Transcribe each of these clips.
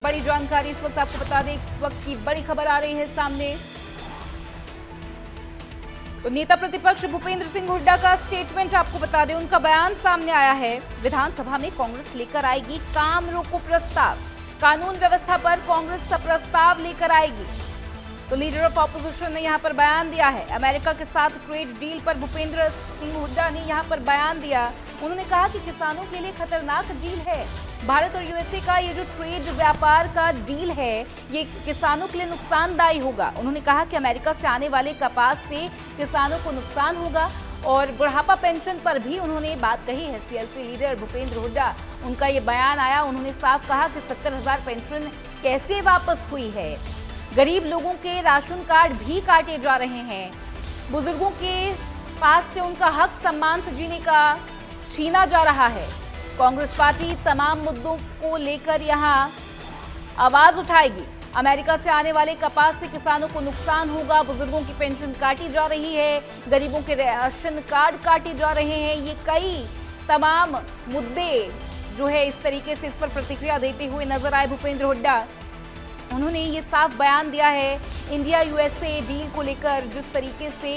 बड़ी जानकारी इस वक्त आपको बता दें, इस वक्त की बड़ी खबर आ रही है सामने। तो नेता प्रतिपक्ष भूपेंद्र सिंह हुड्डा का स्टेटमेंट आपको बता दें, उनका बयान सामने आया है। विधानसभा में कांग्रेस लेकर आएगी काम रोको प्रस्ताव, कानून व्यवस्था पर कांग्रेस प्रस्ताव लेकर आएगी। तो लीडर ऑफ ऑपोजिशन ने यहां पर बयान दिया है। अमेरिका के साथ ट्रेड डील पर भूपेंद्र सिंह हुड्डा ने यहां पर बयान दिया। उन्होंने कहा कि किसानों के लिए खतरनाक डील है। भारत और यूएसए का ये जो ट्रेड व्यापार का डील है, ये किसानों के लिए नुकसानदायी होगा। उन्होंने कहा कि अमेरिका से आने वाले कपास से किसानों को नुकसान होगा और बुढ़ापा पेंशन पर भी उन्होंने बात कही है। सीएलपी लीडर भूपेंद्र हुड्डा, उनका ये बयान आया। उन्होंने साफ कहा कि 70,000 पेंशन कैसे वापस हुई है। गरीब लोगों के राशन कार्ड भी काटे जा रहे हैं। बुजुर्गों के पास से उनका हक सम्मान से जीने का छीना जा रहा है। कांग्रेस पार्टी तमाम मुद्दों को लेकर यहां आवाज उठाएगी। अमेरिका से आने वाले कपास से किसानों को नुकसान होगा, बुजुर्गों की पेंशन काटी जा रही है, गरीबों के राशन कार्ड काटे जा रहे हैं। ये कई तमाम मुद्दे जो है इस तरीके से इस पर प्रतिक्रिया देते हुए नजर आए भूपेंद्र हुड्डा। उन्होंने ये साफ बयान दिया है इंडिया यूएसए डील को लेकर। जिस तरीके से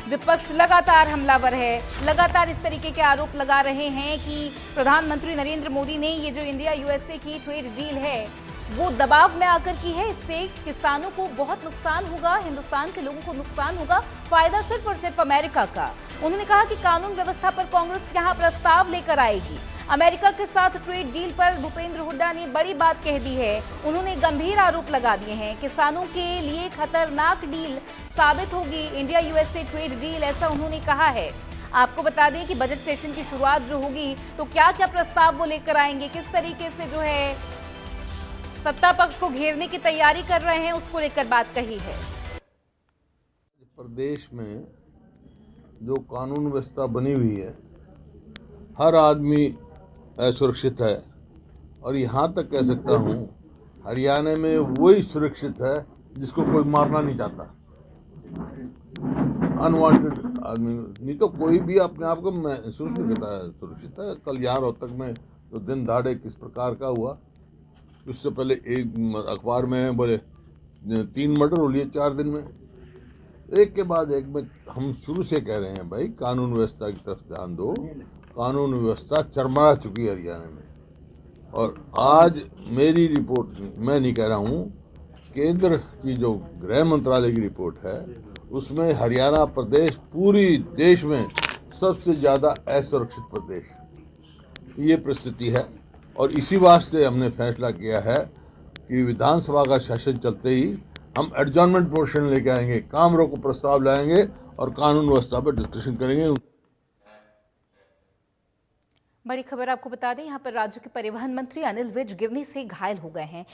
विपक्ष लगातार हमलावर है, लगातार इस तरीके के आरोप लगा रहे हैं कि प्रधानमंत्री नरेंद्र मोदी ने ये जो इंडिया यूएसए की ट्रेड डील है वो दबाव में आकर की है। इससे किसानों को बहुत नुकसान होगा, हिंदुस्तान के लोगों को नुकसान होगा, फायदा सिर्फ और सिर्फ अमेरिका का। उन्होंने कहा कि कानून व्यवस्था पर कांग्रेस यहाँ प्रस्ताव लेकर आएगी। अमेरिका के साथ ट्रेड डील पर भूपेंद्र हुड्डा ने बड़ी बात कह दी है। उन्होंने गंभीर आरोप लगा दिए हैं। किसानों के लिए खतरनाक डील साबित होगी इंडिया यूएसए ट्रेड डील, ऐसा उन्होंने कहा है। आपको बता दें कि बजट सेशन की शुरुआत जो होगी तो क्या क्या प्रस्ताव वो लेकर आएंगे, किस तरीके से जो है सत्ता पक्ष को घेरने की तैयारी कर रहे हैं, उसको लेकर बात कही है। प्रदेश में जो कानून व्यवस्था बनी हुई है, हर आदमी असुरक्षित है और यहाँ तक कह सकता हूँ हरियाणा में वही सुरक्षित है जिसको कोई मारना नहीं चाहता। अनवांटेड आदमी नहीं तो कोई भी अपने आप को महसूस नहीं करता है सुरक्षित है। कल यहाँ रोहतक में जो दिन दहाड़े किस प्रकार का हुआ, उससे पहले एक अखबार में बोले 3 मर्डर हो लिए 4 दिन में, एक के बाद एक में। हम शुरू से कह रहे हैं भाई कानून व्यवस्था की तरफ ध्यान दो। कानून व्यवस्था चरमरा चुकी है हरियाणा में। और आज मेरी रिपोर्ट, मैं नहीं कह रहा हूँ, केंद्र की जो गृह मंत्रालय की रिपोर्ट है उसमें हरियाणा प्रदेश पूरी देश में सबसे ज़्यादा असुरक्षित प्रदेश ये परिस्थिति है। और इसी वास्ते हमने फैसला किया है कि विधानसभा का सेशन चलते ही हम एडजॉर्नमेंट मोशन लेके आएंगे, काम रोको प्रस्ताव लाएंगे और कानून व्यवस्था पर डिस्कशन करेंगे। बड़ी खबर आपको बता दें, यहाँ पर राज्य के परिवहन मंत्री अनिल विज गिरने से घायल हो गए हैं।